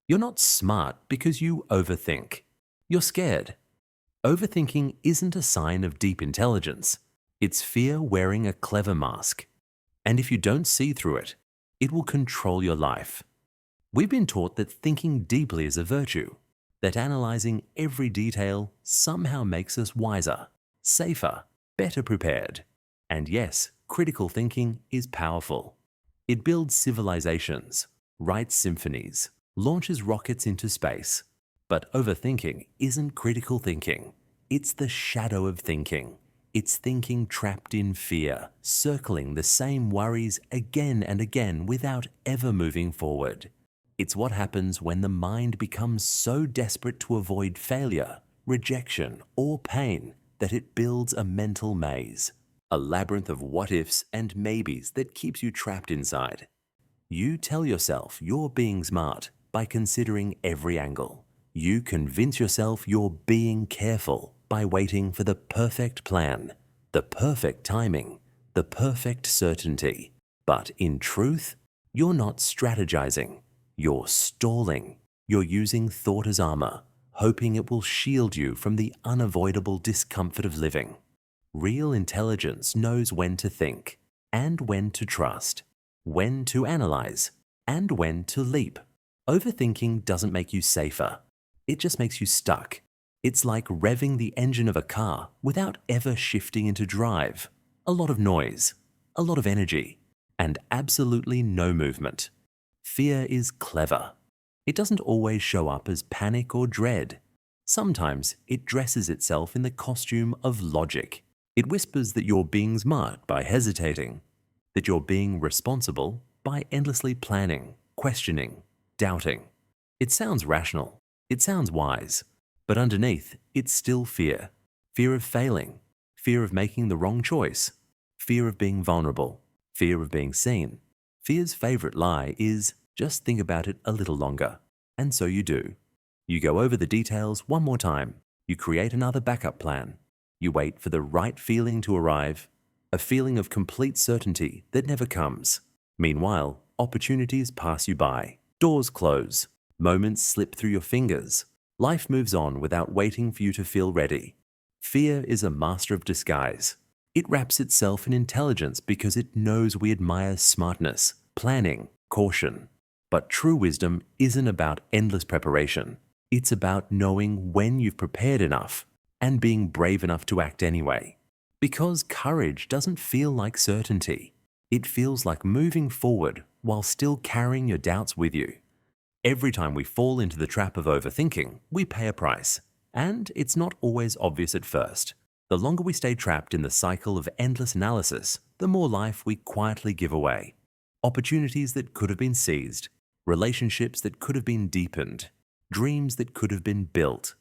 You're not smart because you overthink. You're scared. Overthinking isn't a sign of deep intelligence. It's fear wearing a clever mask. And if you don't see through it, it will control your life. We've been taught that thinking deeply is a virtue, that analyzing every detail somehow makes us wiser, safer, better prepared. And yes, critical thinking is powerful. It builds civilizations, writes symphonies, launches rockets into space. But overthinking isn't critical thinking. It's the shadow of thinking. It's thinking trapped in fear, circling the same worries again and again without ever moving forward. It's what happens when the mind becomes so desperate to avoid failure, rejection, or pain that it builds a mental maze, a labyrinth of what-ifs and maybes that keeps you trapped inside. You tell yourself you're being smart by considering every angle. You convince yourself you're being careful by waiting for the perfect plan, the perfect timing, the perfect certainty. But in truth, you're not strategizing. You're stalling. You're using thought as armor, hoping it will shield you from the unavoidable discomfort of living. Real intelligence knows when to think and when to trust, when to analyze and when to leap. Overthinking doesn't make you safer. It just makes you stuck. It's like revving the engine of a car without ever shifting into drive. A lot of noise, a lot of energy, and absolutely no movement. Fear is clever. It doesn't always show up as panic or dread. Sometimes it dresses itself in the costume of logic. It whispers that you're being smart by hesitating, that you're being responsible by endlessly planning, questioning, doubting. It sounds rational. It sounds wise. But underneath, it's still fear. Fear of failing. Fear of making the wrong choice. Fear of being vulnerable. Fear of being seen. Fear's favorite lie is, just think about it a little longer. And so you do. You go over the details one more time. You create another backup plan. You wait for the right feeling to arrive, a feeling of complete certainty that never comes. Meanwhile, opportunities pass you by. Doors close. Moments slip through your fingers. Life moves on without waiting for you to feel ready. Fear is a master of disguise. It wraps itself in intelligence because it knows we admire smartness, planning, caution. But true wisdom isn't about endless preparation. It's about knowing when you've prepared enough and being brave enough to act anyway. Because courage doesn't feel like certainty. It feels like moving forward while still carrying your doubts with you. Every time we fall into the trap of overthinking, we pay a price. And it's not always obvious at first. The longer we stay trapped in the cycle of endless analysis, the more life we quietly give away. Opportunities that could have been seized, relationships that could have been deepened, dreams that could have been built.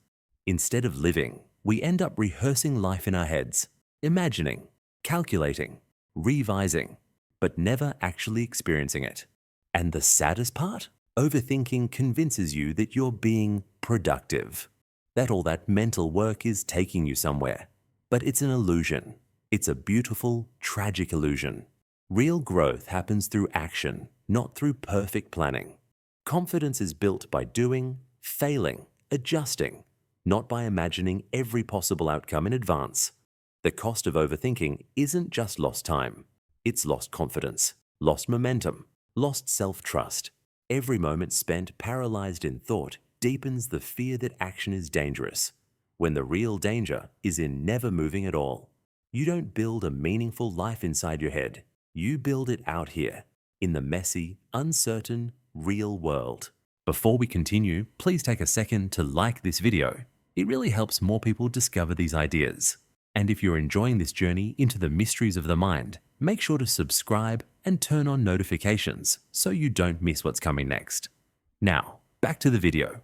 Instead of living, we end up rehearsing life in our heads, imagining, calculating, revising, but never actually experiencing it. And the saddest part? Overthinking convinces you that you're being productive, that all that mental work is taking you somewhere. But it's an illusion. It's a beautiful, tragic illusion. Real growth happens through action, not through perfect planning. Confidence is built by doing, failing, adjusting, not by imagining every possible outcome in advance. The cost of overthinking isn't just lost time. It's lost confidence, lost momentum, lost self-trust. Every moment spent paralyzed in thought deepens the fear that action is dangerous, when the real danger is in never moving at all. You don't build a meaningful life inside your head. You build it out here, in the messy, uncertain, real world. Before we continue, please take a second to like this video. It really helps more people discover these ideas. And if you're enjoying this journey into the mysteries of the mind, make sure to subscribe and turn on notifications so you don't miss what's coming next. Now, back to the video.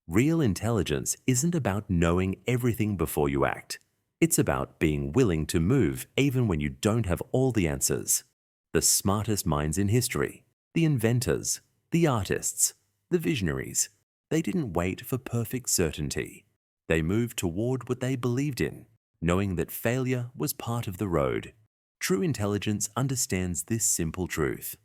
Real intelligence isn't about knowing everything before you act. It's about being willing to move even when you don't have all the answers. The smartest minds in history, the inventors, the artists, the visionaries, they didn't wait for perfect certainty. They moved toward what they believed in, knowing that failure was part of the road. True intelligence understands this simple truth.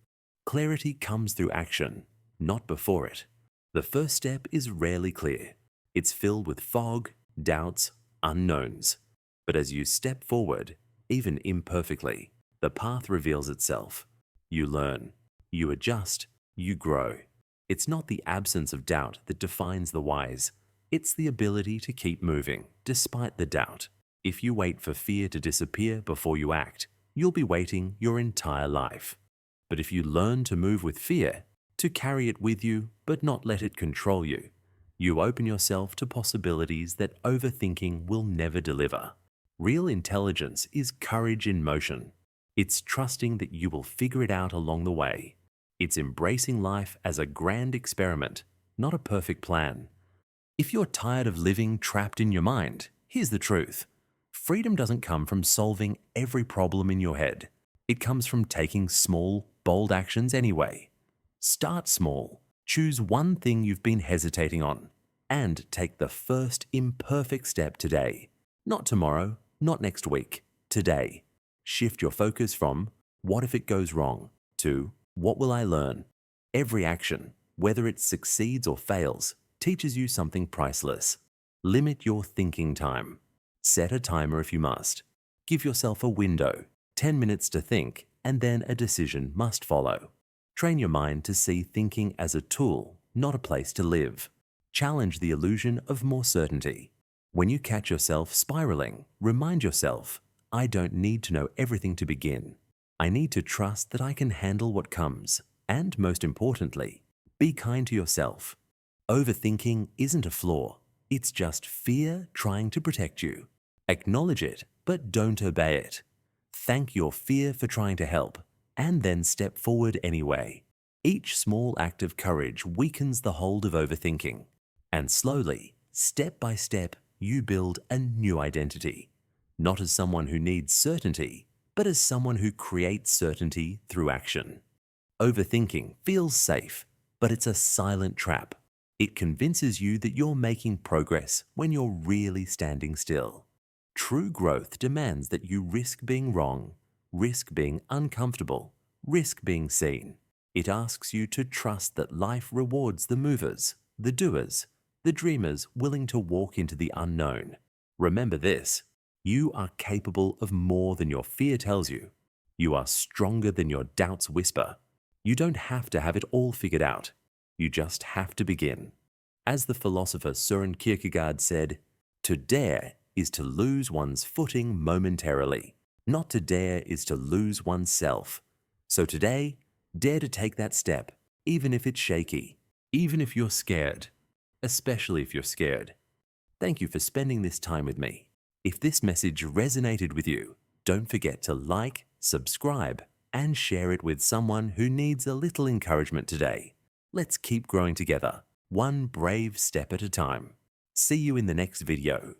Clarity comes through action, not before it. The first step is rarely clear. It's filled with fog, doubts, unknowns. But as you step forward, even imperfectly, the path reveals itself. You learn, you adjust, you grow. It's not the absence of doubt that defines the wise. It's the ability to keep moving, despite the doubt. If you wait for fear to disappear before you act, you'll be waiting your entire life. But if you learn to move with fear, to carry it with you but not let it control you, you open yourself to possibilities that overthinking will never deliver. Real intelligence is courage in motion. It's trusting that you will figure it out along the way. It's embracing life as a grand experiment, not a perfect plan. If you're tired of living trapped in your mind, here's the truth. Freedom doesn't come from solving every problem in your head. It comes from taking small, bold actions anyway. Start small. Choose one thing you've been hesitating on and take the first imperfect step today. Not tomorrow, not next week, today. Shift your focus from what if it goes wrong to what will I learn? Every action, whether it succeeds or fails, teaches you something priceless. Limit your thinking time. Set a timer if you must. Give yourself a window, 10 minutes to think, and then a decision must follow. Train your mind to see thinking as a tool, not a place to live. Challenge the illusion of more certainty. When you catch yourself spiraling, remind yourself, I don't need to know everything to begin. I need to trust that I can handle what comes. And most importantly, be kind to yourself. Overthinking isn't a flaw. It's just fear trying to protect you. Acknowledge it, but don't obey it. Thank your fear for trying to help, and then step forward anyway. Each small act of courage weakens the hold of overthinking. And slowly, step by step, you build a new identity. Not as someone who needs certainty, but as someone who creates certainty through action. Overthinking feels safe, but it's a silent trap. It convinces you that you're making progress when you're really standing still. True growth demands that you risk being wrong, risk being uncomfortable, risk being seen. It asks you to trust that life rewards the movers, the doers, the dreamers willing to walk into the unknown. Remember this, you are capable of more than your fear tells you. You are stronger than your doubts whisper. You don't have to have it all figured out. You just have to begin. As the philosopher Søren Kierkegaard said, to dare is to lose one's footing momentarily. Not to dare is to lose oneself. So today, dare to take that step, even if it's shaky, even if you're scared, especially if you're scared. Thank you for spending this time with me. If this message resonated with you, don't forget to like, subscribe, and share it with someone who needs a little encouragement today. Let's keep growing together, one brave step at a time. See you in the next video.